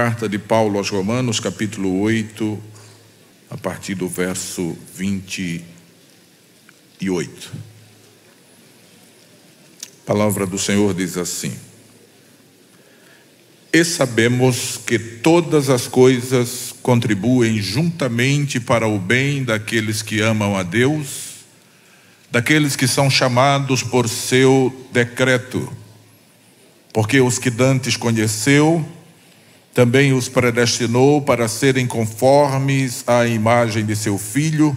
Carta de Paulo aos Romanos, capítulo 8, a partir do verso 28. A palavra do Senhor diz assim: E sabemos que todas as coisas contribuem juntamente para o bem daqueles que amam a Deus, daqueles que são chamados por seu decreto. Porque os que dantes conheceu, também os predestinou para serem conformes à imagem de seu Filho,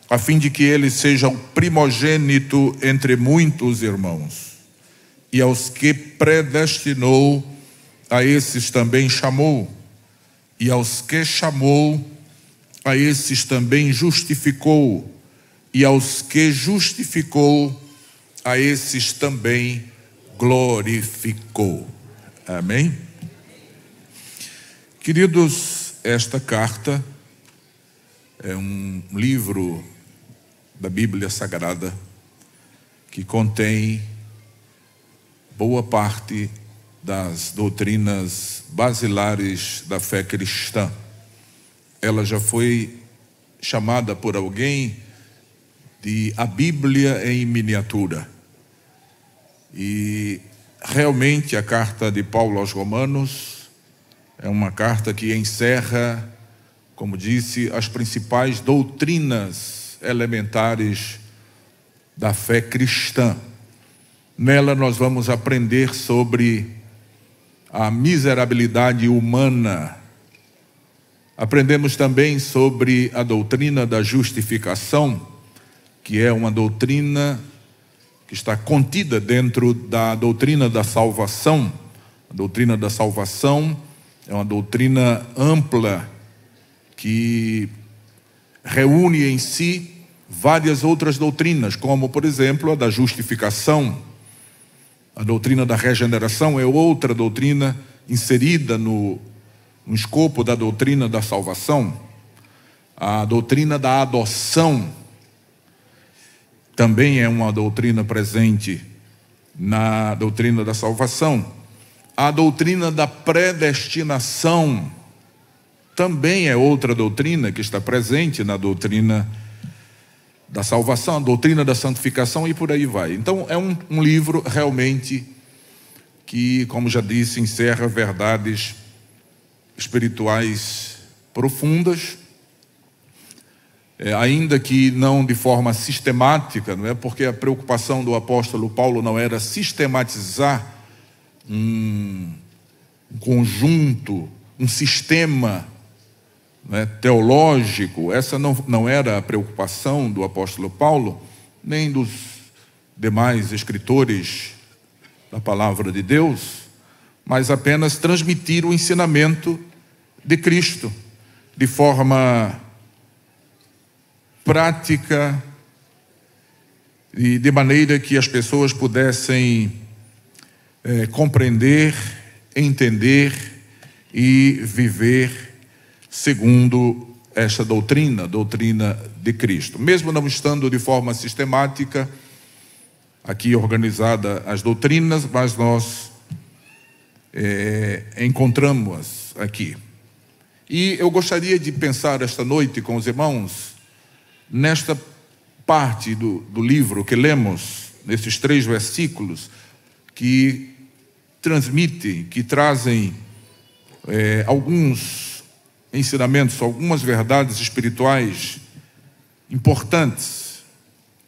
a fim de que ele seja o primogênito entre muitos irmãos. E aos que predestinou, a esses também chamou. E aos que chamou, a esses também justificou. E aos que justificou, a esses também glorificou. Amém? Queridos, esta carta é um livro da Bíblia Sagrada que contém boa parte das doutrinas basilares da fé cristã. Ela já foi chamada por alguém de a Bíblia em miniatura. E realmente a carta de Paulo aos Romanos é uma carta que encerra, como disse, as principais doutrinas elementares da fé cristã. Nela nós vamos aprender sobre a miserabilidade humana. Aprendemos também sobre a doutrina da justificação, que é uma doutrina que está contida dentro da doutrina da salvação. A doutrina da salvação é uma doutrina ampla que reúne em si várias outras doutrinas, como, por exemplo, a da justificação. A doutrina da regeneração é outra doutrina inserida no escopo da doutrina da salvação. A doutrina da adoção também é uma doutrina presente na doutrina da salvação. A doutrina da predestinação também é outra doutrina que está presente na doutrina da salvação, a doutrina da santificação e por aí vai. Então é um livro realmente que, como já disse, encerra verdades espirituais profundas, ainda que não de forma sistemática, não é? Porque a preocupação do apóstolo Paulo não era sistematizar um conjunto, um sistema, né, teológico. Essa não era a preocupação do apóstolo Paulo, nem dos demais escritores da palavra de Deus, mas apenas transmitir o ensinamento de Cristo de forma prática e de maneira que as pessoas pudessem compreender, entender e viver segundo esta doutrina de Cristo. Mesmo não estando de forma sistemática aqui organizada as doutrinas, mas nós encontramos aqui. E eu gostaria de pensar esta noite com os irmãos nesta parte do livro que lemos, nesses 3 versículos, que transmitem, que trazem alguns ensinamentos, algumas verdades espirituais importantes,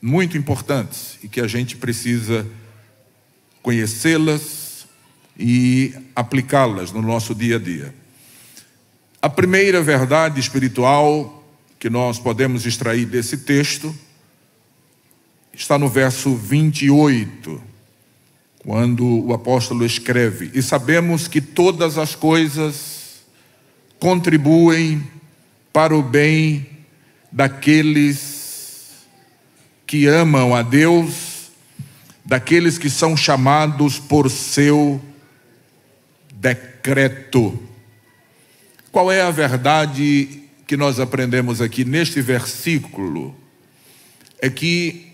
muito importantes, e que a gente precisa conhecê-las e aplicá-las no nosso dia a dia. A primeira verdade espiritual que nós podemos extrair desse texto está no verso 28, quando o apóstolo escreve: E sabemos que todas as coisas contribuem para o bem daqueles que amam a Deus, daqueles que são chamados por seu decreto. Qual é a verdade que nós aprendemos aqui neste versículo? É que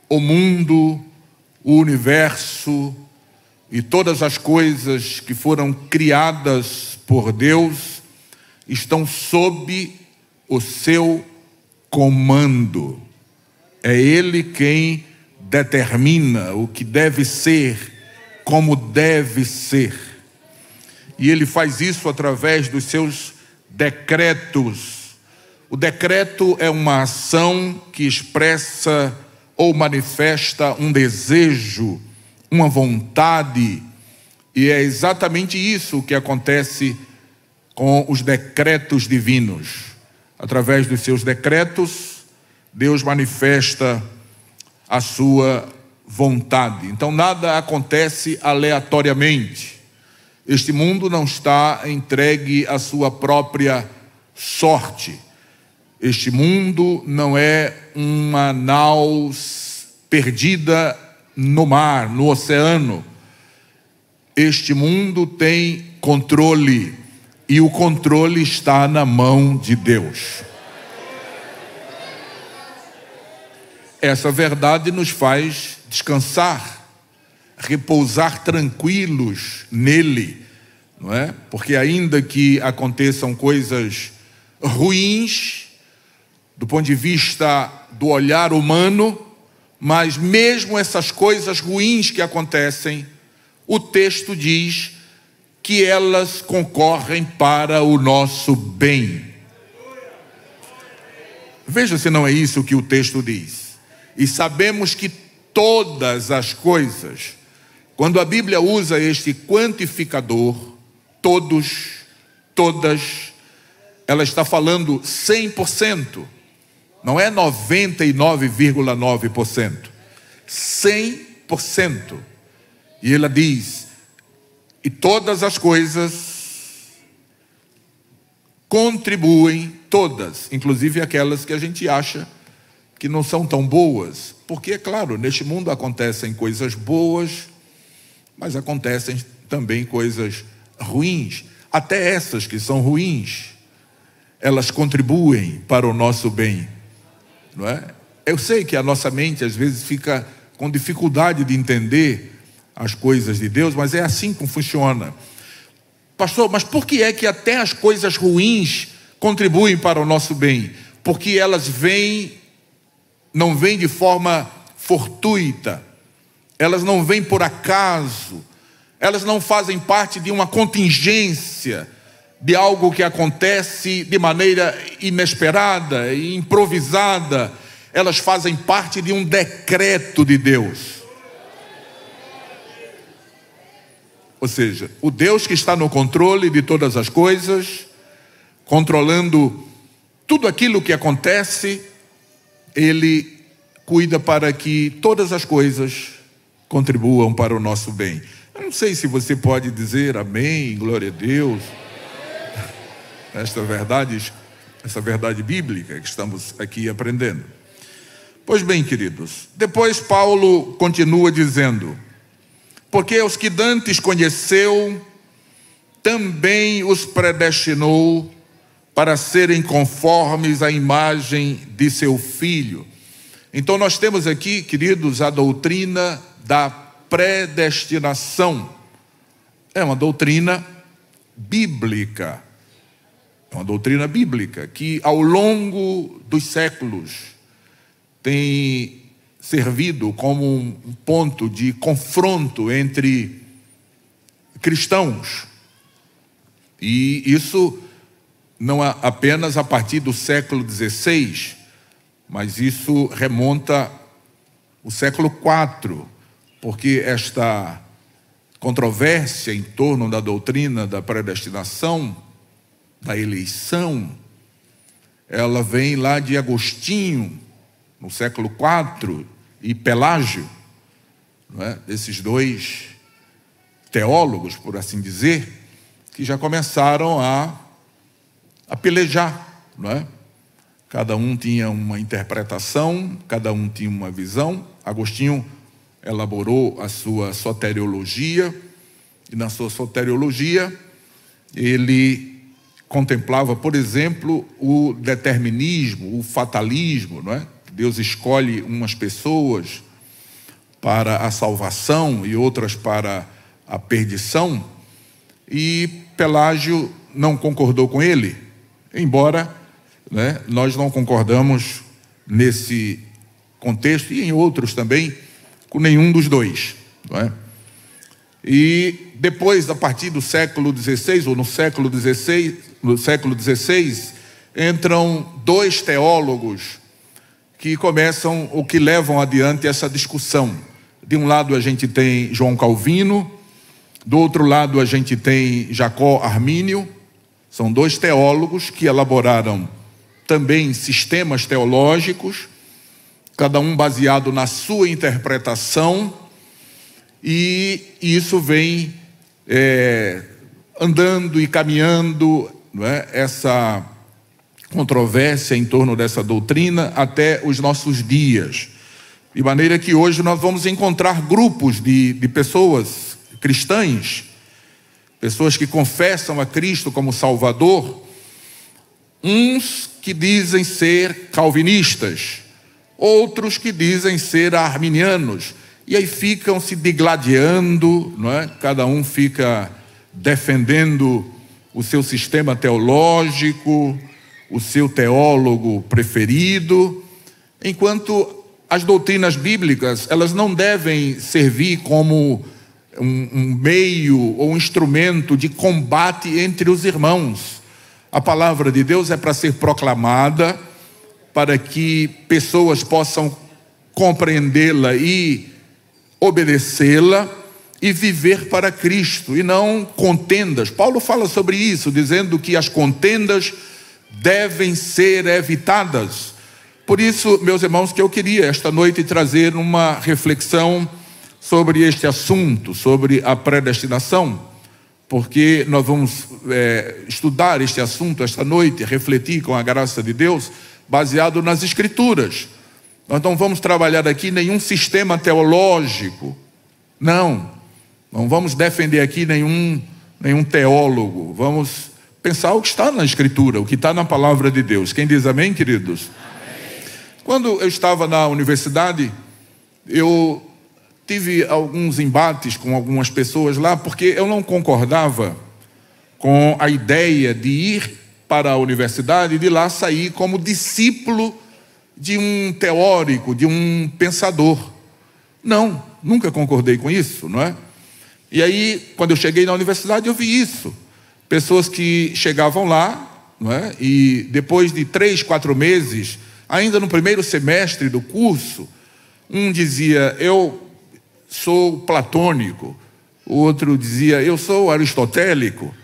o mundo, o universo e todas as coisas que foram criadas por Deus estão sob o seu comando. É Ele quem determina o que deve ser, como deve ser. E Ele faz isso através dos seus decretos. O decreto é uma ação que expressa ou manifesta um desejo, uma vontade, e é exatamente isso que acontece com os decretos divinos. Através dos seus decretos, Deus manifesta a sua vontade. Então nada acontece aleatoriamente. Este mundo não está entregue à sua própria sorte. Este mundo não é uma nau perdida no mar, no oceano. Este mundo tem controle, e o controle está na mão de Deus. Essa verdade nos faz descansar, repousar tranquilos nele, não é? Porque ainda que aconteçam coisas ruins, do ponto de vista do olhar humano, mas mesmo essas coisas ruins que acontecem, o texto diz que elas concorrem para o nosso bem. Veja se não é isso que o texto diz. E sabemos que todas as coisas, quando a Bíblia usa este quantificador, todos, todas, ela está falando 100%. Não é 99,9%, 100%. E ela diz, e todas as coisas contribuem, todas, inclusive aquelas que a gente acha que não são tão boas. Porque, é claro, neste mundo acontecem coisas boas, mas acontecem também coisas ruins. Até essas que são ruins, elas contribuem para o nosso bem. Não é? Eu sei que a nossa mente às vezes fica com dificuldade de entender as coisas de Deus, mas é assim que funciona. Pastor, mas por que é que até as coisas ruins contribuem para o nosso bem? Porque elas não vêm de forma fortuita, elas não vêm por acaso, elas não fazem parte de uma contingência, de algo que acontece de maneira inesperada e improvisada. Elas fazem parte de um decreto de Deus. Ou seja, o Deus que está no controle de todas as coisas, controlando tudo aquilo que acontece, Ele cuida para que todas as coisas contribuam para o nosso bem. Eu não sei se você pode dizer amém, glória a Deus. Essa verdade bíblica que estamos aqui aprendendo. Pois bem, queridos, depois Paulo continua dizendo: porque os que dantes conheceu, também os predestinou para serem conformes à imagem de seu Filho. Então nós temos aqui, queridos, a doutrina da predestinação. É uma doutrina bíblica. É uma doutrina bíblica que ao longo dos séculos tem servido como um ponto de confronto entre cristãos. E isso não é apenas a partir do século XVI, mas isso remonta ao século IV, porque esta controvérsia em torno da doutrina da predestinação, da eleição, ela vem lá de Agostinho, no século IV, e Pelágio, não é? Esses dois teólogos, por assim dizer, que já começaram a pelejar, não é? Cada um tinha uma interpretação, cada um tinha uma visão. Agostinho elaborou a sua soteriologia, e na sua soteriologia ele contemplava, por exemplo, o determinismo, o fatalismo, não é? Deus escolhe umas pessoas para a salvação e outras para a perdição. e Pelágio não concordou com ele, embora, né, nós não concordamos nesse contexto e em outros também com nenhum dos dois, não é? E depois, a partir do século XVI, ou no século XVI, entram dois teólogos que começam ou que levam adiante essa discussão. De um lado a gente tem João Calvino, do outro lado a gente tem Jacó Armínio. São dois teólogos que elaboraram também sistemas teológicos, cada um baseado na sua interpretação, e isso vem andando e caminhando, não é, essa controvérsia em torno dessa doutrina até os nossos dias. De maneira que hoje nós vamos encontrar grupos de pessoas cristãs, pessoas que confessam a Cristo como Salvador, uns que dizem ser calvinistas, outros que dizem ser arminianos, e aí ficam se digladiando, não é? Cada um fica defendendo o seu sistema teológico, o seu teólogo preferido, enquanto as doutrinas bíblicas, elas não devem servir como um meio ou um instrumento de combate entre os irmãos. A palavra de Deus é para ser proclamada, para que pessoas possam compreendê-la e obedecê-la e viver para Cristo, e não contendas. Paulo fala sobre isso, dizendo que as contendas devem ser evitadas. Por isso, meus irmãos, que eu queria esta noite trazer uma reflexão sobre este assunto, sobre a predestinação, porque nós vamos estudar este assunto esta noite, refletir com a graça de Deus, baseado nas Escrituras. Nós não vamos trabalhar aqui nenhum sistema teológico, não vamos defender aqui nenhum teólogo, vamos pensar o que está na Escritura, o que está na palavra de Deus. Quem diz amém, queridos? Amém. Quando eu estava na universidade, eu tive alguns embates com algumas pessoas lá, porque eu não concordava com a ideia de ir para a universidade e de lá sair como discípulo de um teórico, de um pensador. Não, nunca concordei com isso, não é? E aí, quando eu cheguei na universidade, eu vi isso. Pessoas que chegavam lá, não é? E depois de 3, 4 meses, ainda no primeiro semestre do curso, um dizia, eu sou platônico. O outro dizia, eu sou aristotélico.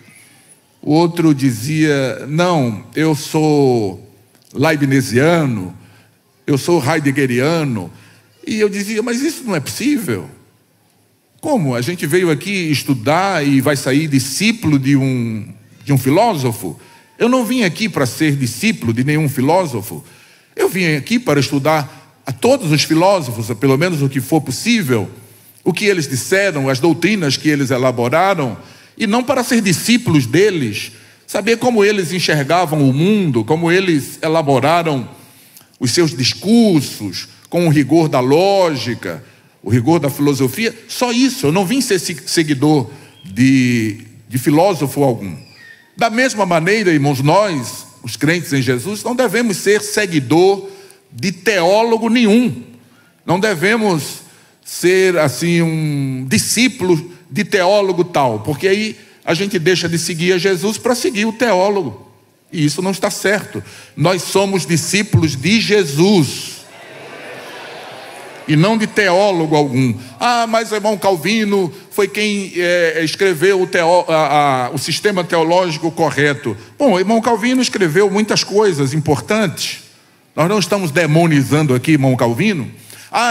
O outro dizia, não, eu sou leibniziano, eu sou heideggeriano. E eu dizia, mas isso não é possível. Como? A gente veio aqui estudar e vai sair discípulo de um filósofo? Eu não vim aqui para ser discípulo de nenhum filósofo. Eu vim aqui para estudar a todos os filósofos, pelo menos o que for possível, o que eles disseram, as doutrinas que eles elaboraram, e não para ser discípulos deles, saber como eles enxergavam o mundo, como eles elaboraram os seus discursos, com o rigor da lógica, o rigor da filosofia. Só isso. Eu não vim ser seguidor de filósofo algum. Da mesma maneira, irmãos, nós, os crentes em Jesus, não devemos ser seguidor de teólogo nenhum. Não devemos ser assim um discípulo de teólogo tal, porque aí a gente deixa de seguir a Jesus para seguir o teólogo, e isso não está certo. Nós somos discípulos de Jesus e não de teólogo algum. Mas o irmão Calvino foi quem escreveu o sistema teológico correto. Bom, o irmão Calvino escreveu muitas coisas importantes. Nós não estamos demonizando aqui irmão Calvino.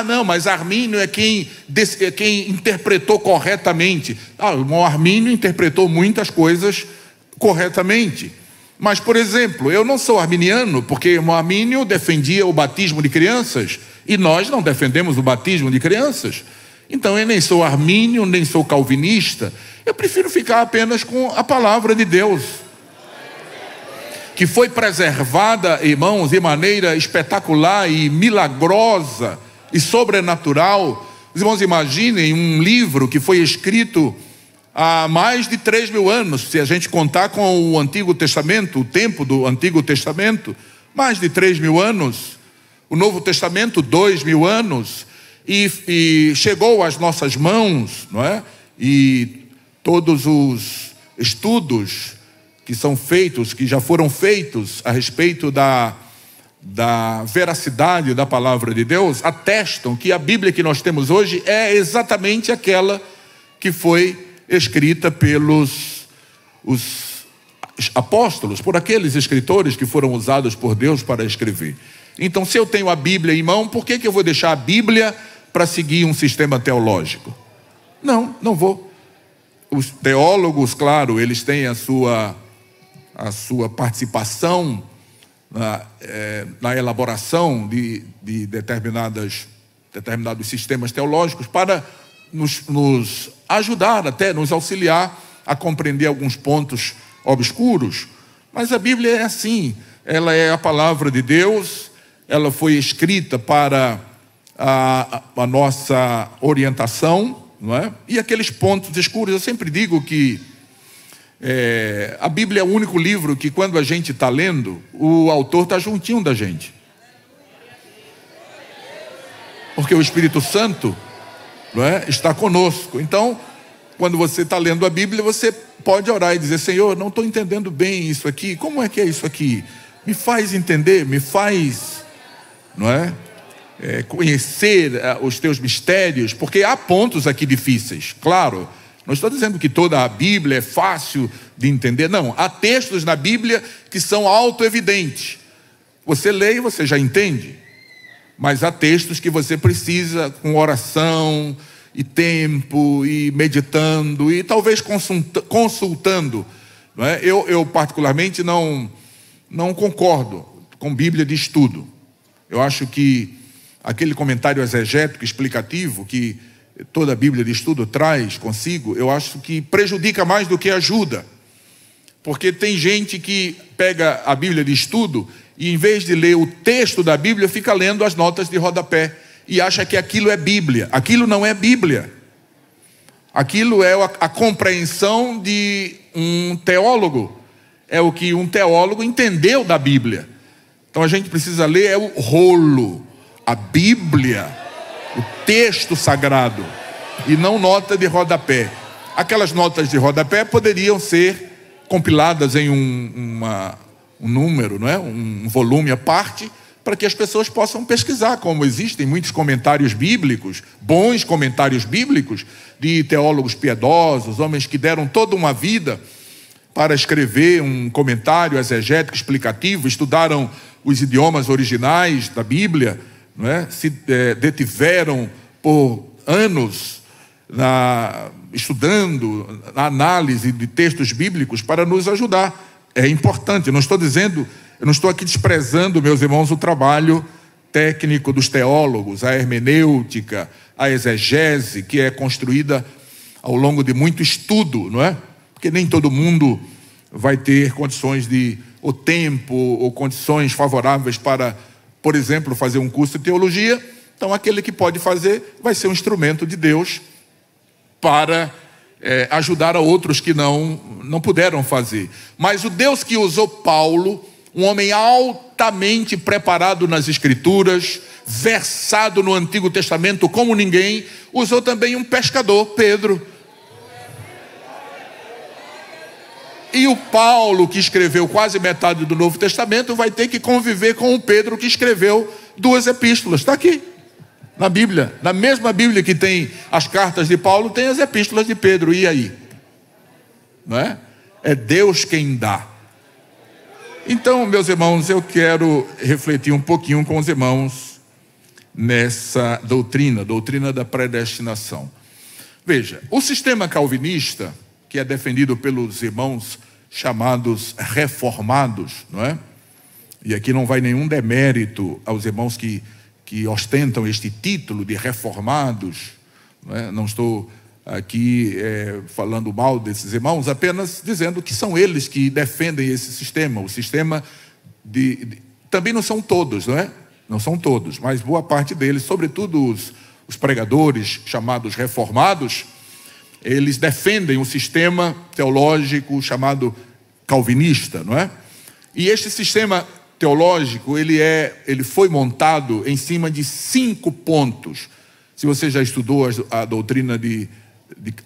Não, mas Armínio é quem interpretou corretamente. O irmão Armínio interpretou muitas coisas corretamente. Mas, por exemplo, eu não sou arminiano, porque o irmão Armínio defendia o batismo de crianças, e nós não defendemos o batismo de crianças. Então, eu nem sou armínio, nem sou calvinista. Eu prefiro ficar apenas com a palavra de Deus, que foi preservada, irmãos, de maneira espetacular e milagrosa e sobrenatural. Os irmãos imaginem um livro que foi escrito há mais de 3.000 anos, se a gente contar com o Antigo Testamento, o tempo do Antigo Testamento, mais de 3.000 anos, o Novo Testamento, 2.000 anos, e chegou às nossas mãos, não é? E todos os estudos que são feitos, que já foram feitos a respeito da veracidade da palavra de Deus, atestam que a Bíblia que nós temos hoje é exatamente aquela que foi escrita pelos os apóstolos, por aqueles escritores que foram usados por Deus para escrever. Então, se eu tenho a Bíblia em mão, por que eu vou deixar a Bíblia para seguir um sistema teológico? Não vou. Os teólogos, claro, eles têm a sua participação na elaboração de determinados sistemas teológicos para nos ajudar, até nos auxiliar a compreender alguns pontos obscuros. Mas a Bíblia é assim, ela é a palavra de Deus, ela foi escrita para a nossa orientação, não é? E aqueles pontos escuros, eu sempre digo que a Bíblia é o único livro que, quando a gente está lendo, o autor está juntinho da gente. Porque o Espírito Santo, não é, está conosco. Então, quando você está lendo a Bíblia, você pode orar e dizer: Senhor, não estou entendendo bem isso aqui. Como é que é isso aqui? Me faz entender, me faz, não é? Conhecer os teus mistérios, porque há pontos aqui difíceis, claro. Não estou dizendo que toda a Bíblia é fácil de entender, não. Há textos na Bíblia que são autoevidentes. Você lê e você já entende. Mas há textos que você precisa, com oração e tempo, e meditando, e talvez consultando. Não é? Eu particularmente não concordo com Bíblia de estudo. Eu acho que aquele comentário exegético explicativo que toda a Bíblia de estudo traz consigo, eu acho que prejudica mais do que ajuda. Porque tem gente que pega a Bíblia de estudo e, em vez de ler o texto da Bíblia, fica lendo as notas de rodapé e acha que aquilo é Bíblia. Aquilo não é Bíblia. Aquilo é a compreensão de um teólogo. É o que um teólogo entendeu da Bíblia. Então a gente precisa ler o rolo, a Bíblia, o texto sagrado, e não nota de rodapé. Aquelas notas de rodapé poderiam ser compiladas em um número, não é? Um volume à parte, para que as pessoas possam pesquisar, como existem muitos comentários bíblicos, bons comentários bíblicos, de teólogos piedosos, homens que deram toda uma vida para escrever um comentário exegético explicativo, estudaram os idiomas originais da Bíblia, não é? Se detiveram por anos estudando a análise de textos bíblicos para nos ajudar. É importante. Eu não estou aqui desprezando, meus irmãos, o trabalho técnico dos teólogos, a hermenêutica, a exegese, que é construída ao longo de muito estudo, não é? Porque nem todo mundo vai ter condições ou tempo, ou condições favoráveis para, por exemplo, fazer um curso de teologia. Então, aquele que pode fazer vai ser um instrumento de Deus para ajudar a outros que não puderam fazer. Mas o Deus que usou Paulo, um homem altamente preparado nas Escrituras, versado no Antigo Testamento como ninguém, usou também um pescador, Pedro. E o Paulo, que escreveu quase metade do Novo Testamento, vai ter que conviver com o Pedro, que escreveu 2 epístolas. Está aqui, na Bíblia. Na mesma Bíblia que tem as cartas de Paulo, tem as epístolas de Pedro. E aí? Não é? É Deus quem dá. Então, meus irmãos, eu quero refletir um pouquinho com os irmãos nessa doutrina da predestinação. Veja, o sistema calvinista, que é defendido pelos irmãos chamados reformados, não é? E aqui não vai nenhum demérito aos irmãos que ostentam este título de reformados, não é? Não estou aqui falando mal desses irmãos, apenas dizendo que são eles que defendem esse sistema. O sistema também não são todos, não é? Não são todos, mas boa parte deles, sobretudo os pregadores chamados reformados, eles defendem um sistema teológico chamado calvinista, não é? E este sistema teológico, ele foi montado em cima de 5 pontos. Se você já estudou a doutrina de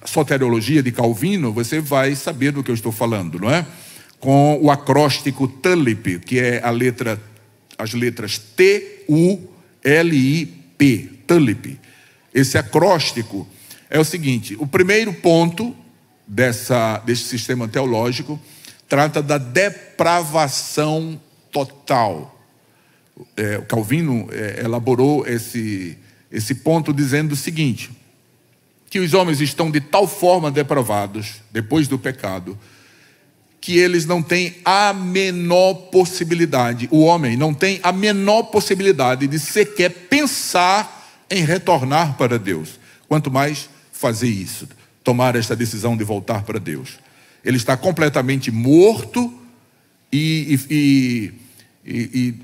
soteriologia de Calvino, você vai saber do que eu estou falando, não é? Com o acróstico TULIP, que é as letras T-U-L-I-P, TULIP. Esse acróstico é o seguinte: o primeiro ponto desse sistema teológico trata da depravação total. O Calvino elaborou esse ponto dizendo o seguinte: que os homens estão de tal forma depravados depois do pecado que eles não têm a menor possibilidade, o homem não tem a menor possibilidade de sequer pensar em retornar para Deus, quanto mais fazer isso, tomar esta decisão de voltar para Deus. Ele está completamente morto e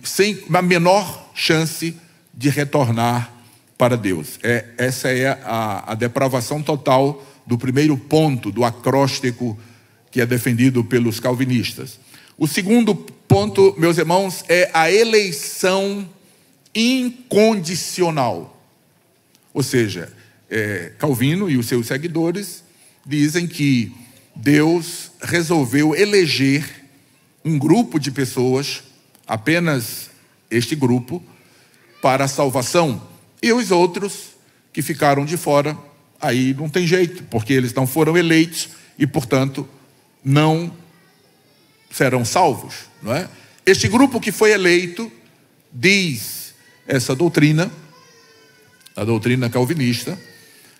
sem a menor chance de retornar para Deus. Essa é a depravação total do primeiro ponto do acróstico que é defendido pelos calvinistas. O segundo ponto, meus irmãos, é a eleição incondicional. Ou seja, Calvino e os seus seguidores dizem que Deus resolveu eleger um grupo de pessoas, apenas este grupo, para a salvação. E os outros que ficaram de fora, aí não tem jeito, porque eles não foram eleitos e, portanto, não serão salvos, não é? Este grupo que foi eleito, diz essa doutrina, a doutrina calvinista,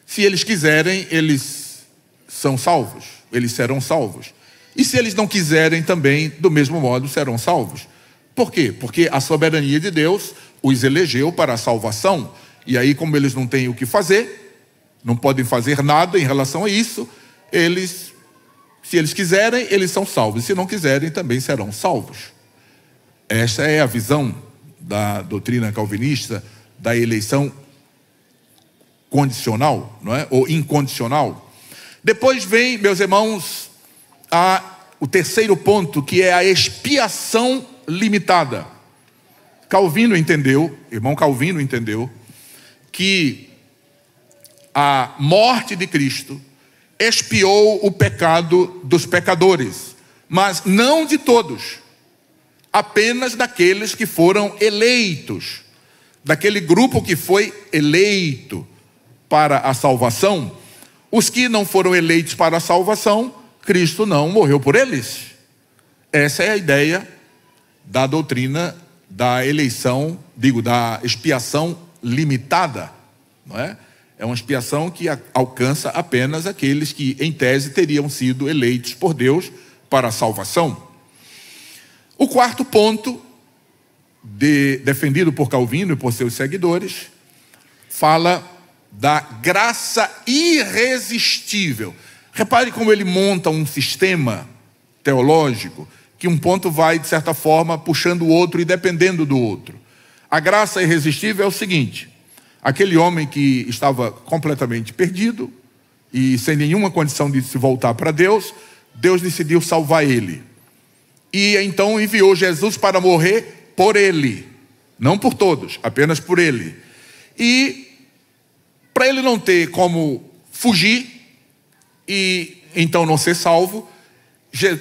se eles quiserem, eles são salvos, eles serão salvos. E se eles não quiserem também, do mesmo modo, serão salvos. Por quê? Porque a soberania de Deus os elegeu para a salvação. E aí, como eles não têm o que fazer, não podem fazer nada em relação a isso, se eles quiserem, eles são salvos. Se não quiserem, também serão salvos. Esta é a visão da doutrina calvinista da eleição condicional, não é? Ou incondicional. Depois vem, meus irmãos, o terceiro ponto, que é a expiação limitada. Irmão Calvino entendeu que a morte de Cristo expiou o pecado dos pecadores, mas não de todos, apenas daqueles que foram eleitos, daquele grupo que foi eleito para a salvação. Os que não foram eleitos para a salvação, Cristo não morreu por eles. Essa é a ideia da doutrina da eleição, da expiação limitada, não é? É uma expiação que alcança apenas aqueles que, em tese, teriam sido eleitos por Deus para a salvação. O quarto ponto, defendido por Calvino e por seus seguidores, fala da graça irresistível. Repare como ele monta um sistema teológico, que um ponto vai, de certa forma, puxando o outro e dependendo do outro. A graça irresistível é o seguinte: aquele homem que estava completamente perdido e sem nenhuma condição de se voltar para Deus, Deus decidiu salvar ele. E então enviou Jesus para morrer por ele, não por todos, apenas por ele. E para ele não ter como fugir e então não ser salvo,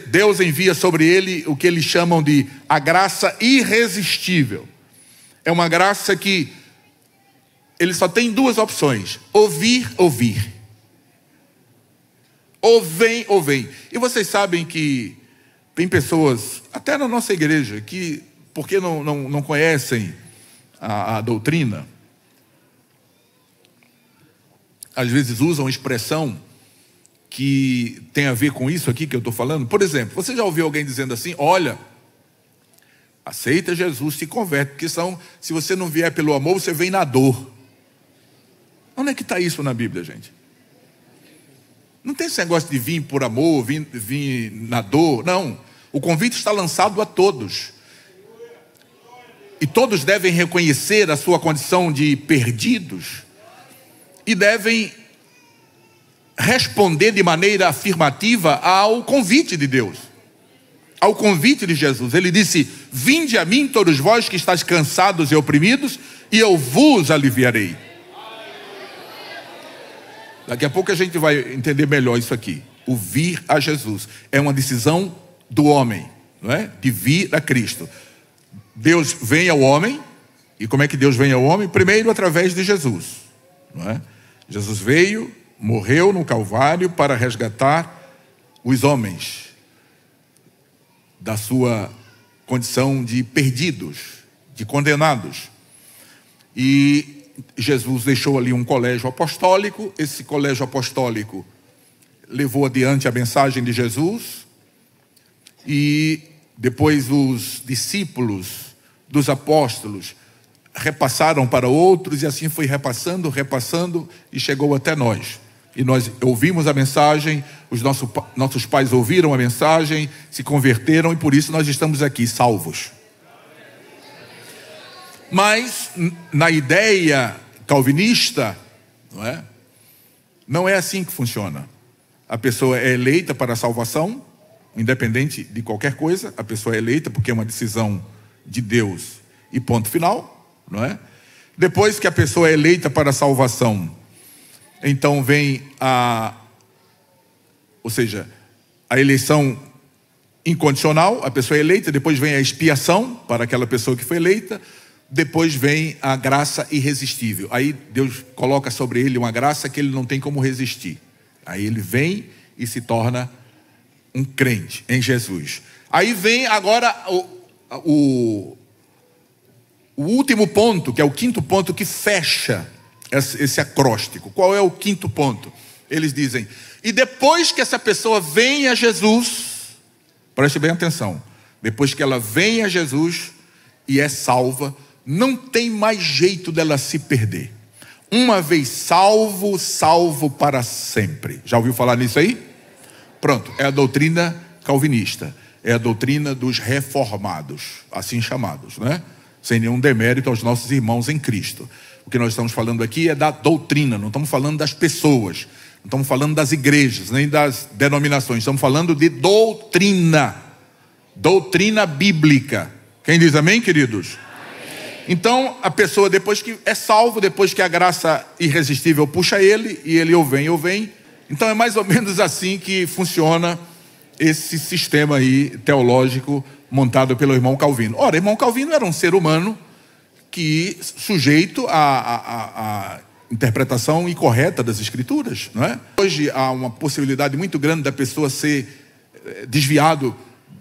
Deus envia sobre ele o que eles chamam de a graça irresistível. É uma graça que ele só tem duas opções: ouvir. Ou vem. E vocês sabem que tem pessoas, até na nossa igreja, que, porque não conhecem a doutrina, às vezes usam expressão que tem a ver com isso aqui que eu estou falando. Por exemplo, você já ouviu alguém dizendo assim: olha, aceita Jesus, se converte, porque se você não vier pelo amor, você vem na dor. Onde é que está isso na Bíblia, gente? Não tem esse negócio de vir por amor, vir na dor. Não, o convite está lançado a todos. E todos devem reconhecer a sua condição de perdidos e devem responder de maneira afirmativa ao convite de Deus, ao convite de Jesus. Ele disse: vinde a mim todos vós que estáis cansados e oprimidos, e eu vos aliviarei. Daqui a pouco a gente vai entender melhor isso aqui. O vir a Jesus é uma decisão do homem, não é? De vir a Cristo. Deus vem ao homem. E como é que Deus vem ao homem? Primeiro através de Jesus, não é? Jesus veio, morreu no Calvário para resgatar os homens da sua condição de perdidos, de condenados. E Jesus deixou ali um colégio apostólico. Esse colégio apostólico levou adiante a mensagem de Jesus, e depois os discípulos dos apóstolos repassaram para outros, e assim foi repassando, e chegou até nós. E nós ouvimos a mensagem, os nossos pais ouviram a mensagem, se converteram, e por isso nós estamos aqui salvos. Mas na ideia calvinista, não é assim que funciona. A pessoa é eleita para a salvação, independente de qualquer coisa. A pessoa é eleita porque é uma decisão de Deus, e ponto final, não é? Depois que a pessoa é eleita para a salvação, então vem a eleição incondicional. A pessoa é eleita, depois vem a expiação para aquela pessoa que foi eleita, depois vem a graça irresistível. Aí Deus coloca sobre ele uma graça que ele não tem como resistir. Aí ele vem e se torna um crente em Jesus. Aí vem agora o último ponto, que é o quinto ponto, que fecha esse acróstico. Qual é o quinto ponto? Eles dizem: e depois que essa pessoa vem a Jesus, preste bem atenção, depois que ela vem a Jesus e é salva, não tem mais jeito dela se perder. Uma vez salvo, salvo para sempre. Já ouviu falar nisso aí? Pronto, é a doutrina calvinista, é a doutrina dos reformados, assim chamados, né? Sem nenhum demérito aos nossos irmãos em Cristo. O que nós estamos falando aqui é da doutrina, não estamos falando das pessoas, não estamos falando das igrejas, nem das denominações, estamos falando de doutrina, doutrina bíblica. Quem diz amém, queridos? Então, a pessoa, depois que é salvo, depois que a graça irresistível puxa ele, e ele ou vem. Então é mais ou menos assim que funciona esse sistema aí teológico montado pelo irmão Calvino. Ora, irmão Calvino era um ser humano que sujeito à interpretação incorreta das Escrituras, não é? Hoje há uma possibilidade muito grande da pessoa ser desviado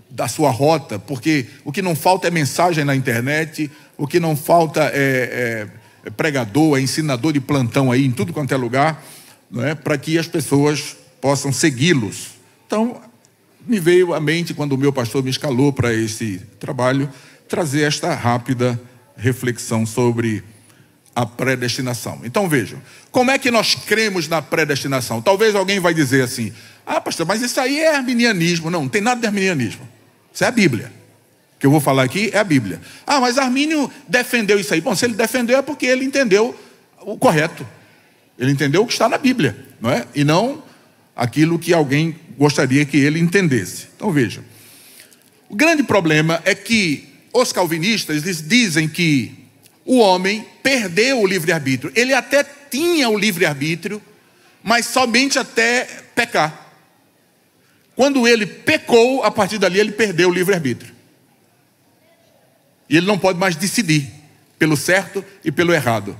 da sua rota, porque o que não falta é mensagem na internet, o que não falta é pregador, é ensinador de plantão aí em tudo quanto é lugar, não é? Para que as pessoas possam segui-los. Então, me veio à mente, quando o meu pastor me escalou para esse trabalho, trazer esta rápida reflexão sobre a predestinação. Então vejam, como é que nós cremos na predestinação? Talvez alguém vai dizer assim: ah, pastor, mas isso aí é arminianismo. Não tem nada de arminianismo. Isso é a Bíblia. O que eu vou falar aqui é a Bíblia. Ah, mas Armínio defendeu isso aí. Bom, se ele defendeu é porque ele entendeu o correto. Ele entendeu o que está na Bíblia, não é? E não aquilo que alguém gostaria que ele entendesse. Então vejam, o grande problema é que os calvinistas, eles dizem que o homem perdeu o livre-arbítrio. Ele até tinha o livre-arbítrio, mas somente até pecar. Quando ele pecou, a partir dali ele perdeu o livre-arbítrio. E ele não pode mais decidir pelo certo e pelo errado,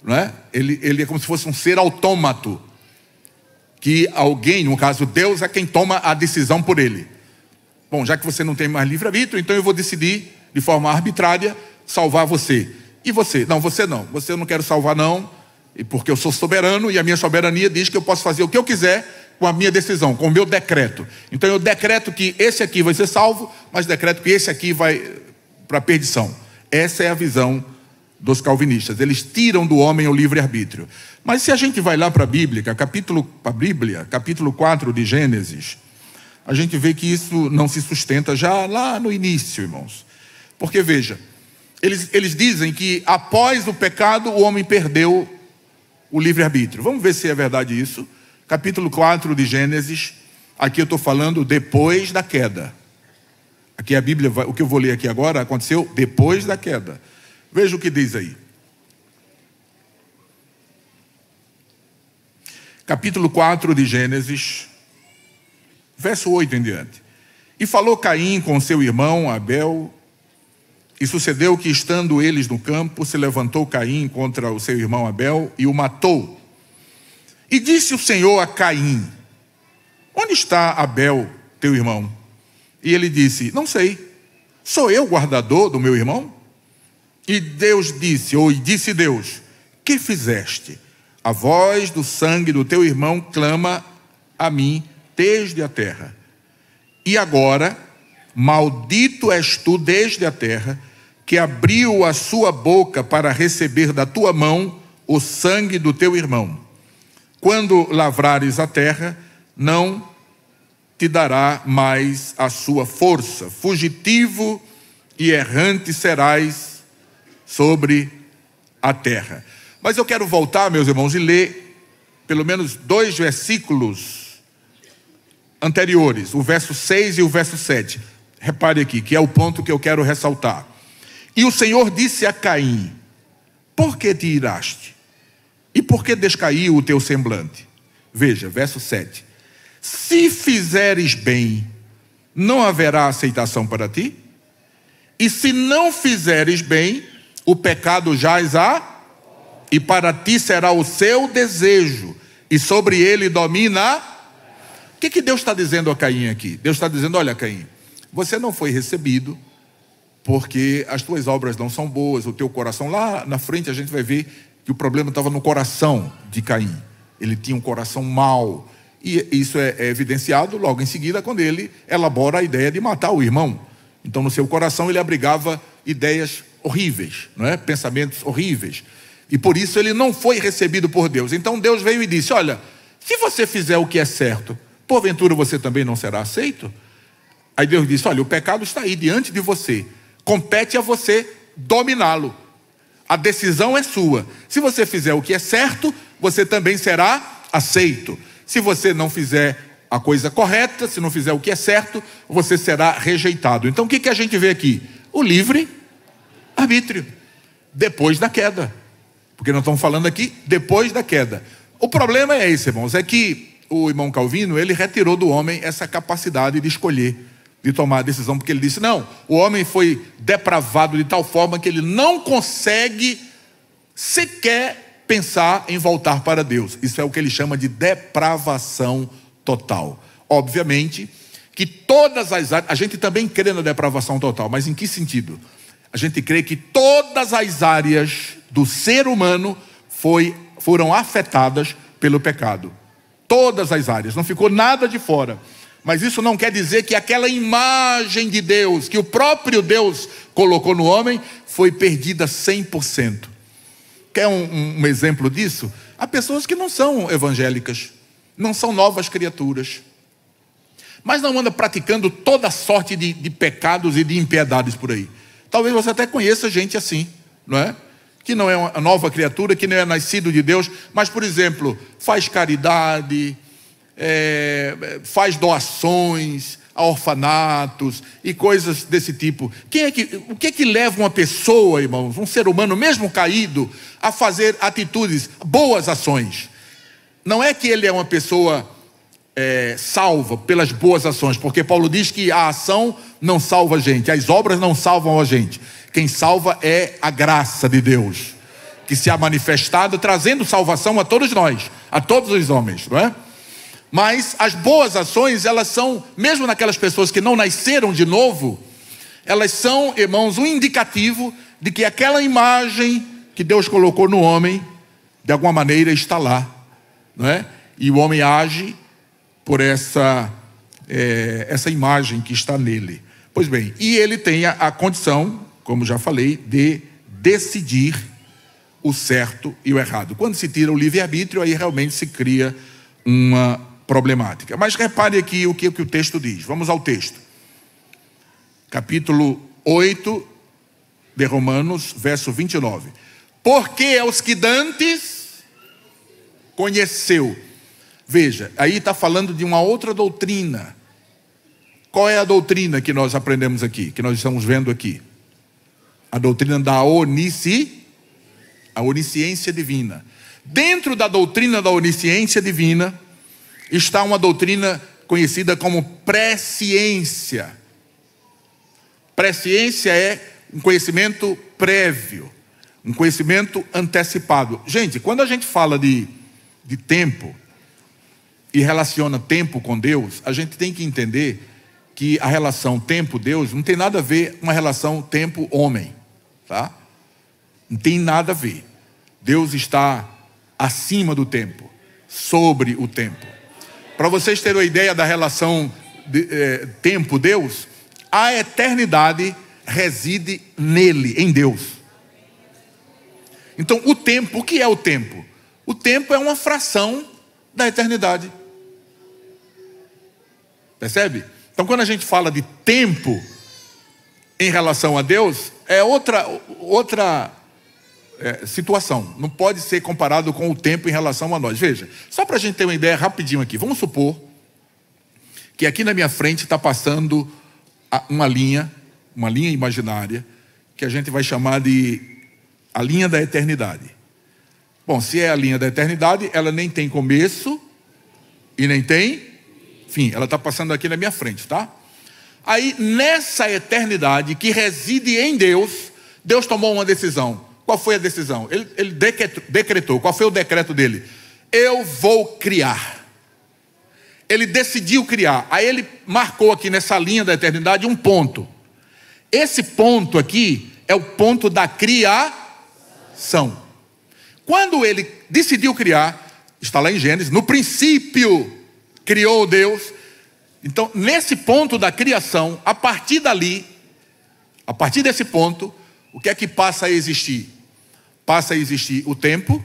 não é? Ele é como se fosse um ser autômato, que alguém, no caso Deus, é quem toma a decisão por ele. Bom, já que você não tem mais livre-arbítrio, então eu vou decidir de forma arbitrária salvar você. E você? Não, você não. Você eu não quero salvar não, porque eu sou soberano e a minha soberania diz que eu posso fazer o que eu quiser com a minha decisão, com o meu decreto. Então eu decreto que esse aqui vai ser salvo, mas decreto que esse aqui vai para a perdição. Essa é a visão dos calvinistas. Eles tiram do homem o livre-arbítrio. Mas se a gente vai lá para a Bíblia, capítulo 4 de Gênesis, a gente vê que isso não se sustenta já lá no início, irmãos. Porque veja, eles dizem que após o pecado o homem perdeu o livre-arbítrio. Vamos ver se é verdade isso. capítulo 4 de Gênesis. Aqui eu estou falando depois da queda. Aqui a Bíblia, o que eu vou ler aqui agora, aconteceu depois da queda. Veja o que diz aí. Capítulo 4 de Gênesis, verso 8 em diante. E falou Caim com seu irmão Abel, e sucedeu que, estando eles no campo, se levantou Caim contra o seu irmão Abel e o matou. E disse o Senhor a Caim: onde está Abel, teu irmão? E ele disse: não sei, sou eu guardador do meu irmão? E Deus disse, disse Deus: que fizeste? A voz do sangue do teu irmão clama a mim desde a terra. E agora, maldito és tu desde a terra, que abriu a sua boca para receber da tua mão o sangue do teu irmão. Quando lavrares a terra, não te dará mais a sua força. Fugitivo e errante serás sobre a terra. Mas eu quero voltar, meus irmãos, e ler pelo menos 2 versículos anteriores, o verso 6 e o verso 7. Repare aqui, que é o ponto que eu quero ressaltar. E o Senhor disse a Caim: por que te iraste? E por que descaiu o teu semblante? Veja, verso 7. Se fizeres bem, não haverá aceitação para ti? E se não fizeres bem, o pecado jaz e para ti será o seu desejo, e sobre ele domina. O que Deus está dizendo a Caim aqui? Deus está dizendo: olha, Caim, você não foi recebido porque as tuas obras não são boas, o teu coração, lá na frente a gente vai ver que o problema estava no coração de Caim. Ele tinha um coração mau, e isso é evidenciado logo em seguida quando ele elabora a ideia de matar o irmão. Então no seu coração ele abrigava ideias horríveis, não é? Pensamentos horríveis, e por isso ele não foi recebido por Deus. Então Deus veio e disse: olha, se você fizer o que é certo, porventura você também não será aceito? Aí Deus disse: olha, o pecado está aí diante de você, compete a você dominá-lo, a decisão é sua. Se você fizer o que é certo, você também será aceito. Se você não fizer a coisa correta, se não fizer o que é certo, você será rejeitado. Então o que a gente vê aqui? O livre arbítrio, depois da queda. Porque nós estamos falando aqui depois da queda. O problema é esse, irmãos, é que o irmão Calvino, ele retirou do homem essa capacidade de escolher, de tomar a decisão, porque ele disse: não, o homem foi depravado de tal forma que ele não consegue sequer pensar em voltar para Deus. Isso é o que ele chama de depravação total. Obviamente que todas as áreas, a gente também crê na depravação total, mas em que sentido? A gente crê que todas as áreas do ser humano foram afetadas pelo pecado. Todas as áreas, não ficou nada de fora. Mas isso não quer dizer que aquela imagem de Deus, que o próprio Deus colocou no homem, foi perdida 100%. Quer um exemplo disso? Há pessoas que não são evangélicas, não são novas criaturas, mas não andam praticando toda sorte de pecados e de impiedades por aí. Talvez você até conheça gente assim, não é? Que não é uma nova criatura, que não é nascido de Deus, mas, por exemplo, faz caridade, faz doações a orfanatos e coisas desse tipo. O que é que leva uma pessoa, irmãos, um ser humano mesmo caído, a fazer atitudes, boas ações? Não é que ele é uma pessoa salva pelas boas ações, porque Paulo diz que a ação não salva a gente, as obras não salvam a gente. Quem salva é a graça de Deus, que se há manifestado, trazendo salvação a todos nós, a todos os homens, não é? Mas as boas ações, elas são, mesmo naquelas pessoas que não nasceram de novo, elas são, irmãos, um indicativo de que aquela imagem que Deus colocou no homem, de alguma maneira está lá, não é? E o homem age por essa imagem que está nele. Pois bem, e ele tem a condição, como já falei, de decidir o certo e o errado. Quando se tira o livre-arbítrio, aí realmente se cria uma problemática. Mas repare aqui o que o texto diz. Vamos ao texto. Capítulo 8 de Romanos, verso 29. Porque aos que dantes conheceu. Veja, aí está falando de uma outra doutrina. Qual é a doutrina que nós aprendemos aqui, que nós estamos vendo aqui? A doutrina da onisciência divina. Dentro da doutrina da onisciência divina está uma doutrina conhecida como presciência. Presciência é um conhecimento prévio, um conhecimento antecipado. Gente, quando a gente fala de tempo e relaciona tempo com Deus, a gente tem que entender que a relação tempo-Deus não tem nada a ver com uma relação tempo-homem, tá? Não tem nada a ver. Deus está acima do tempo, sobre o tempo. Para vocês terem uma ideia da relação tempo-Deus, a eternidade reside nele, em Deus. Então, o tempo, o que é o tempo? O tempo é uma fração da eternidade. Percebe? Então, quando a gente fala de tempo em relação a Deus, é outra situação. Não pode ser comparado com o tempo em relação a nós. Veja, só para a gente ter uma ideia rapidinho aqui. Vamos supor que aqui na minha frente está passando uma linha imaginária, que a gente vai chamar de a linha da eternidade. Bom, se é a linha da eternidade, ela nem tem começo e nem tem fim. Ela está passando aqui na minha frente, tá? Aí, nessa eternidade que reside em Deus, Deus tomou uma decisão. Qual foi a decisão? Ele decretou. Qual foi o decreto dele? Eu vou criar. Ele decidiu criar. Aí ele marcou aqui nessa linha da eternidade um ponto. Esse ponto aqui é o ponto da criação. Quando ele decidiu criar, está lá em Gênesis, no princípio criou Deus. Então, nesse ponto da criação, a partir dali, a partir desse ponto, o que é que passa a existir? Passa a existir o tempo.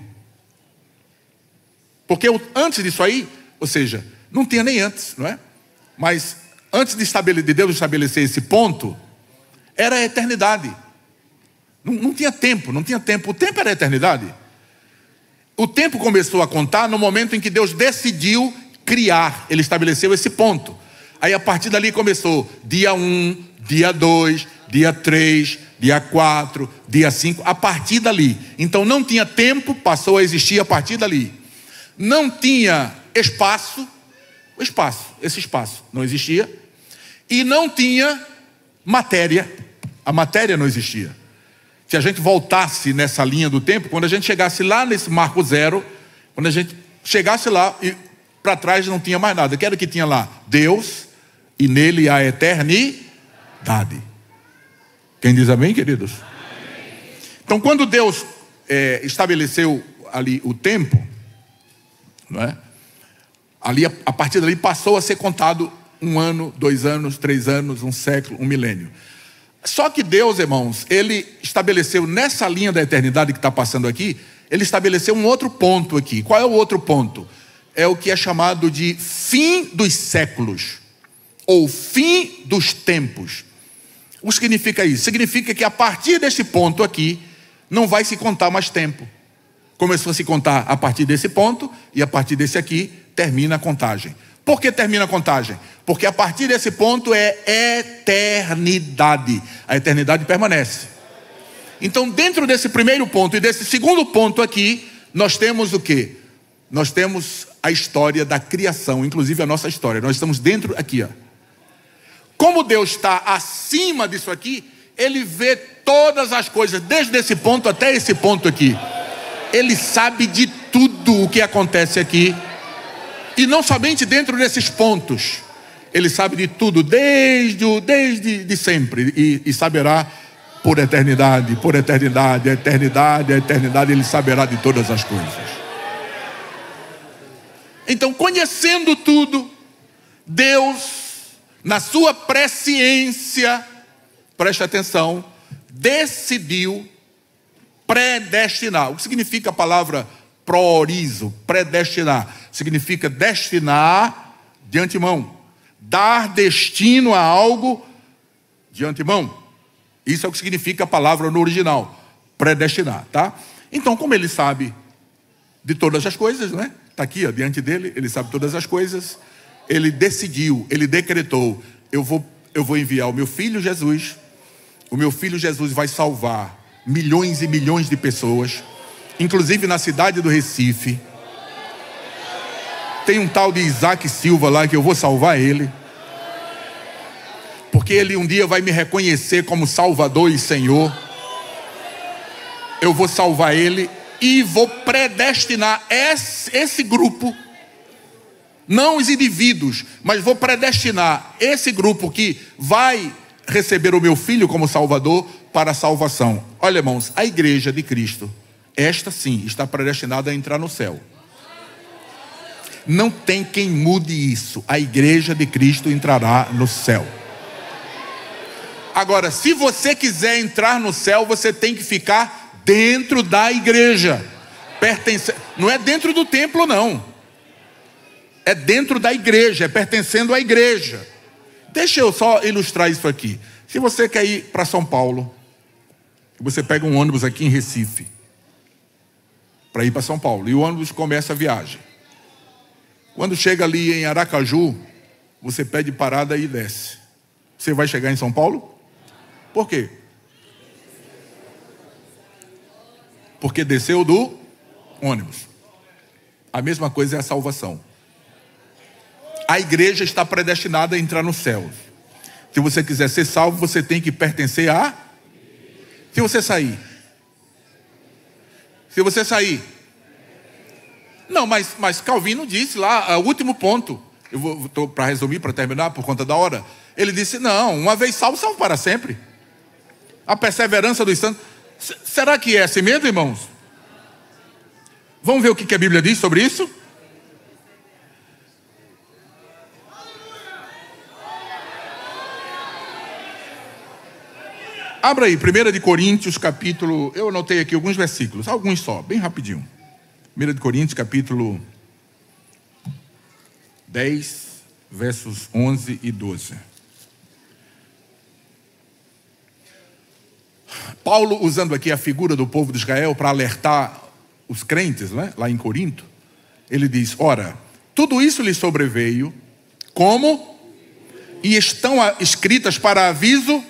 Porque antes disso aí, ou seja, não tinha nem antes, não é? Mas antes de Deus estabelecer esse ponto, era a eternidade. Não tinha tempo, não tinha tempo. O tempo era a eternidade. O tempo começou a contar no momento em que Deus decidiu criar. Ele estabeleceu esse ponto. Aí a partir dali começou dia 1, dia 2, dia 3, dia 4, dia 5, a partir dali. Então não tinha tempo, passou a existir a partir dali. Não tinha espaço, esse espaço não existia. E não tinha matéria, a matéria não existia. Se a gente voltasse nessa linha do tempo, quando a gente chegasse lá nesse marco zero, quando a gente chegasse lá e para trás não tinha mais nada. O que era que tinha lá? Deus e nele a eternidade. Quem diz amém, queridos? Amém. Então, quando Deus estabeleceu ali o tempo, não é? Ali, a partir dali passou a ser contado 1 ano, 2 anos, 3 anos, 1 século, 1 milênio. Só que Deus, irmãos, Ele estabeleceu nessa linha da eternidade que está passando aqui, Ele estabeleceu um outro ponto aqui. Qual é o outro ponto? É o que é chamado de fim dos séculos, ou fim dos tempos. O que significa isso? Significa que a partir desse ponto aqui, não vai se contar mais tempo. Começou a se contar a partir desse ponto, e a partir desse aqui, termina a contagem. Por que termina a contagem? Porque a partir desse ponto é eternidade. A eternidade permanece. Então, dentro desse primeiro ponto e desse segundo ponto aqui, nós temos o quê? Nós temos a história da criação, inclusive a nossa história. Nós estamos dentro aqui, ó. Como Deus está acima disso aqui, Ele vê todas as coisas, desde esse ponto até esse ponto aqui. Ele sabe de tudo o que acontece aqui. E não somente dentro desses pontos. Ele sabe de tudo, desde sempre. E saberá por eternidade, a eternidade, Ele saberá de todas as coisas. Então, conhecendo tudo, Deus, na sua presciência, preste atenção, decidiu predestinar. O que significa a palavra proorizo? Predestinar. Significa destinar de antemão. Dar destino a algo de antemão. Isso é o que significa a palavra no original. Predestinar, tá? Então, como Ele sabe de todas as coisas, não é? Está aqui, ó, diante dele, ele sabe todas as coisas. Ele decidiu, ele decretou: eu vou enviar o meu filho Jesus. O meu filho Jesus vai salvar milhões e milhões de pessoas, inclusive na cidade do Recife. Tem um tal de Isaac Silva lá que eu vou salvar ele, porque ele um dia vai me reconhecer como Salvador e Senhor. Eu vou salvar ele e vou predestinar esse grupo, não os indivíduos, mas vou predestinar esse grupo que vai receber o meu filho como Salvador para a salvação. Olha, irmãos, a igreja de Cristo, esta sim, está predestinada a entrar no céu. Não tem quem mude isso. A igreja de Cristo entrará no céu. Agora, se você quiser entrar no céu, você tem que ficar dentro da igreja. Não é dentro do templo, não. É dentro da igreja, é pertencendo à igreja. Deixa eu só ilustrar isso aqui. Se você quer ir para São Paulo, você pega um ônibus aqui em Recife para ir para São Paulo, e o ônibus começa a viagem. Quando chega ali em Aracaju, você pede parada e desce. Você vai chegar em São Paulo? Por quê? Porque desceu do ônibus. A mesma coisa é a salvação. A igreja está predestinada a entrar no céu. Se você quiser ser salvo, você tem que pertencer a... Se você sair... Não, mas Calvino disse lá, o último ponto, eu estou para resumir, para terminar, por conta da hora. Ele disse: não, uma vez salvo, salvo para sempre. A perseverança dos santos. Será que é assim mesmo, irmãos? Vamos ver o que a Bíblia diz sobre isso? Abra aí, 1 Coríntios, capítulo... Eu anotei aqui alguns versículos, alguns só, bem rapidinho. 1 Coríntios, capítulo 10, versos 11 e 12. Paulo, usando aqui a figura do povo de Israel para alertar os crentes, né, lá em Corinto, ele diz: ora, tudo isso lhes sobreveio, como? E estão escritas para aviso,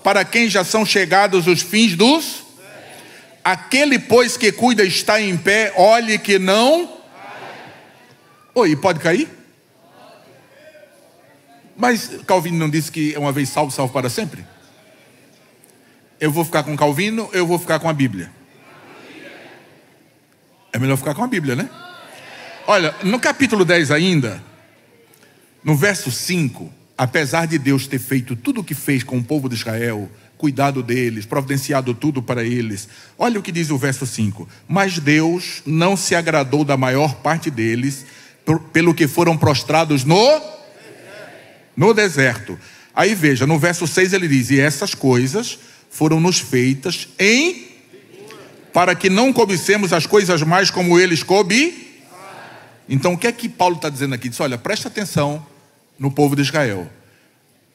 para quem já são chegados os fins dos... Aquele, pois, que cuida está em pé, olhe que não... Oi, pode cair? Mas Calvino não disse que uma vez salvo, salvo para sempre? Eu vou ficar com Calvino, eu vou ficar com a Bíblia. É melhor ficar com a Bíblia, né? Olha, no capítulo 10 ainda, no verso 5, apesar de Deus ter feito tudo o que fez com o povo de Israel, cuidado deles, providenciado tudo para eles, olha o que diz o verso 5: mas Deus não se agradou da maior parte deles, pelo que foram prostrados no deserto. Aí veja, no verso 6 ele diz: e essas coisas foram-nos feitas para que não cobicemos as coisas mais como eles Então o que é que Paulo está dizendo aqui? Diz: olha, presta atenção no povo de Israel,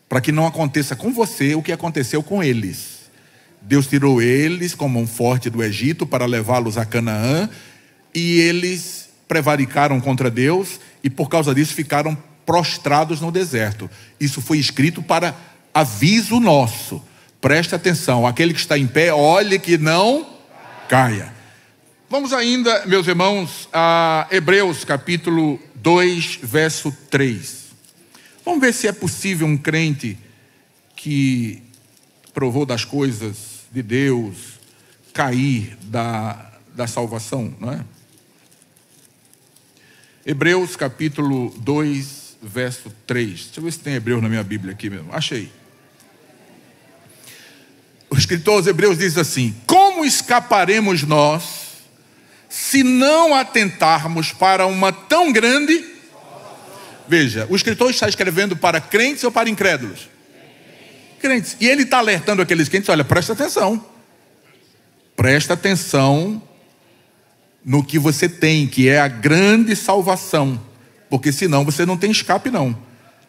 para que não aconteça com você o que aconteceu com eles. Deus tirou eles com mão forte do Egito para levá-los a Canaã, e eles prevaricaram contra Deus, e por causa disso ficaram prostrados no deserto. Isso foi escrito para aviso nosso. Preste atenção, aquele que está em pé, olhe que não caia. Vamos ainda, meus irmãos, a Hebreus capítulo 2, verso 3. Vamos ver se é possível um crente que provou das coisas de Deus cair da salvação, não é? Hebreus capítulo 2, verso 3. Deixa eu ver se tem Hebreus na minha Bíblia aqui mesmo. Achei. O escritor aos Hebreus diz assim: como escaparemos nós se não atentarmos para uma tão grande... Veja, o escritor está escrevendo para crentes ou para incrédulos? Crentes. E ele está alertando aqueles crentes: olha, presta atenção. Presta atenção no que você tem, que é a grande salvação. Porque senão você não tem escape não.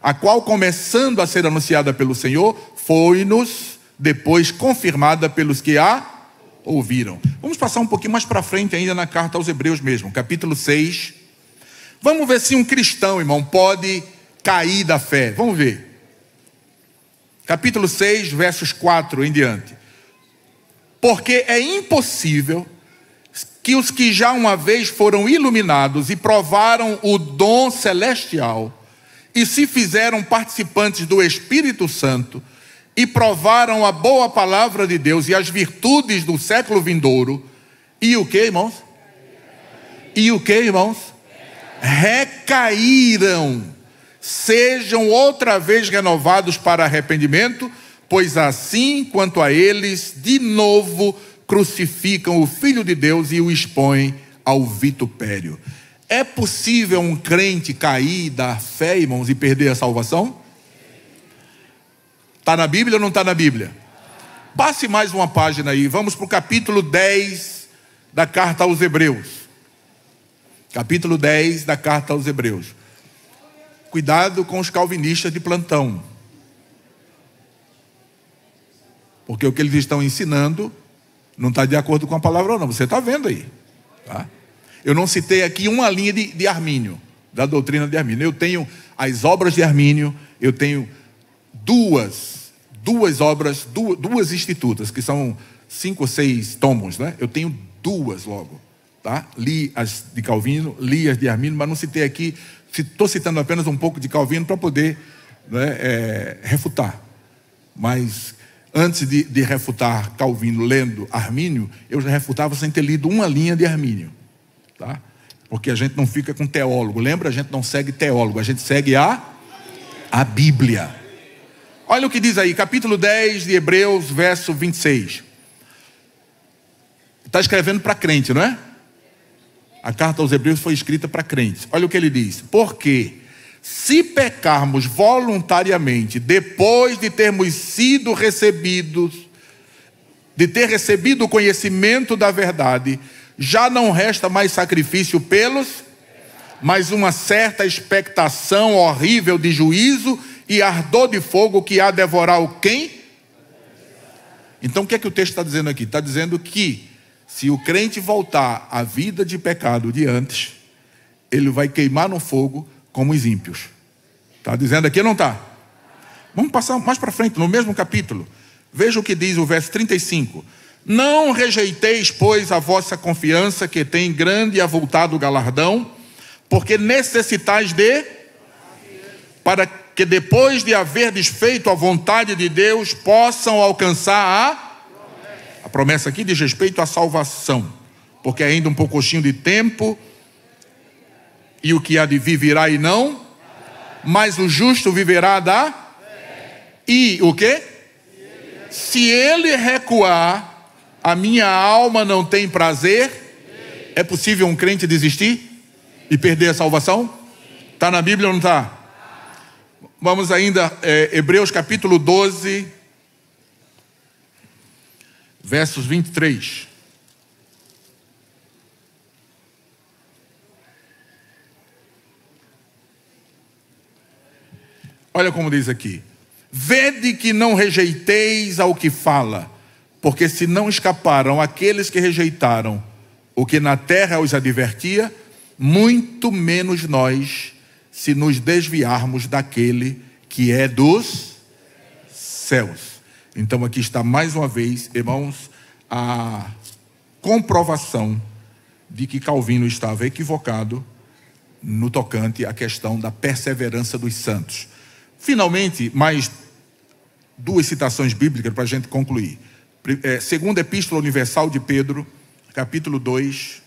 A qual, começando a ser anunciada pelo Senhor, foi-nos depois confirmada pelos que a ouviram. Vamos passar um pouquinho mais para frente ainda na carta aos Hebreus mesmo. Capítulo 6, Vamos ver se um cristão, irmão, pode cair da fé. Vamos ver. Capítulo 6, versos 4 em diante. Porque é impossível que os que já uma vez foram iluminados e provaram o dom celestial e se fizeram participantes do Espírito Santo e provaram a boa palavra de Deus e as virtudes do século vindouro, e o que, irmãos? E o que, irmãos? Recaíram, sejam outra vez renovados para arrependimento, pois assim quanto a eles, de novo crucificam o Filho de Deus e o expõem ao vitupério. É possível um crente cair da fé, irmãos, e perder a salvação? Está na Bíblia ou não está na Bíblia? Passe mais uma página aí, vamos para o capítulo 10 da carta aos Hebreus. Capítulo 10 da carta aos Hebreus. Cuidado com os calvinistas de plantão. Porque o que eles estão ensinando não está de acordo com a palavra não. Você está vendo aí. Tá? Eu não citei aqui uma linha de Armínio, da doutrina de Armínio. Eu tenho as obras de Armínio, eu tenho duas obras, duas institutas, que são 5 ou 6 tomos, né? Eu tenho duas logo. Tá? Li as de Calvino, li as de Armínio, mas não citei aqui. Estou citando apenas um pouco de Calvino para poder, né, refutar. Mas antes de refutar Calvino lendo Armínio, eu já refutava sem ter lido uma linha de Armínio. Tá? Porque a gente não fica com teólogo. Lembra? A gente não segue teólogo, a gente segue a Bíblia. Olha o que diz aí, capítulo 10 de Hebreus, verso 26. Está escrevendo para crente, não é? A carta aos Hebreus foi escrita para crentes. Olha o que ele diz. Porque se pecarmos voluntariamente, depois de termos sido recebidos, de ter recebido o conhecimento da verdade, já não resta mais sacrifício pelos, mas uma certa expectação horrível de juízo e ardor de fogo que há devorar o quem? Então o que é que o texto está dizendo aqui? Está dizendo que se o crente voltar à vida de pecado de antes, ele vai queimar no fogo como os ímpios. Está dizendo aqui ou não está? Vamos passar mais para frente, no mesmo capítulo. Veja o que diz o verso 35. Não rejeiteis, pois, a vossa confiança, que tem grande e avultado galardão, porque necessitais para que depois de haver desfeito a vontade de Deus, possam alcançar a promessa aqui diz respeito à salvação, porque ainda um pouquinho de tempo, e o que há de vir virá e não, mas o justo viverá e o quê? Se ele recuar, a minha alma não tem prazer. É possível um crente desistir e perder a salvação? Está na Bíblia ou não está? Vamos ainda, Hebreus capítulo 12, versos 23. Olha como diz aqui. Vede que não rejeiteis ao que fala, porque se não escaparam aqueles que rejeitaram o que na terra os advertia, muito menos nós, se nos desviarmos daquele que é dos céus. Então aqui está mais uma vez, irmãos, a comprovação de que Calvino estava equivocado no tocante à questão da perseverança dos santos. Finalmente, mais 2 citações bíblicas para a gente concluir. Segunda Epístola Universal de Pedro, capítulo 2,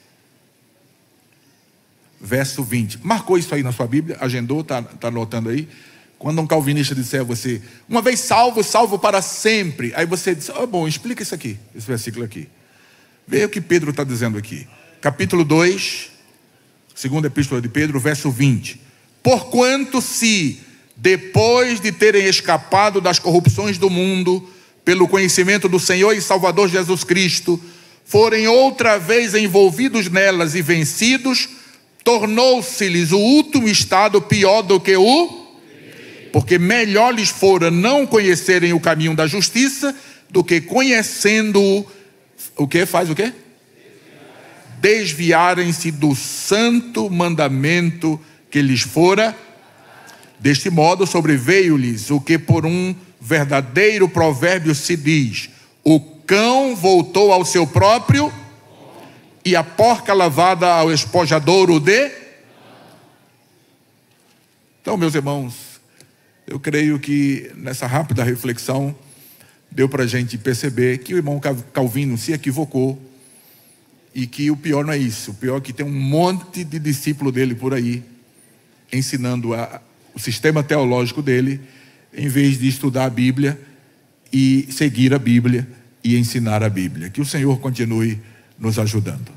verso 20. Marcou isso aí na sua Bíblia? Agendou? Está anotando aí? Quando um calvinista disser a você, uma vez salvo, salvo para sempre. Aí você diz, bom, explica isso aqui, esse versículo aqui. Veja o que Pedro está dizendo aqui. Capítulo 2, segunda Epístola de Pedro, verso 20. Porquanto se, depois de terem escapado das corrupções do mundo, pelo conhecimento do Senhor e Salvador Jesus Cristo, forem outra vez envolvidos nelas e vencidos, tornou-se-lhes o último estado pior do que o... Porque melhor lhes fora não conhecerem o caminho da justiça, do que conhecendo-o, o que faz o quê? desviarem-se do santo mandamento que lhes fora. Deste modo sobreveio-lhes o que por um verdadeiro provérbio se diz: o cão voltou ao seu próprio e a porca lavada ao espojadouro de... Então, meus irmãos, eu creio que nessa rápida reflexão deu para a gente perceber que o irmão Calvino se equivocou e que o pior não é isso. O pior é que tem um monte de discípulo dele por aí ensinando o sistema teológico dele, em vez de estudar a Bíblia e seguir a Bíblia e ensinar a Bíblia. Que o Senhor continue nos ajudando.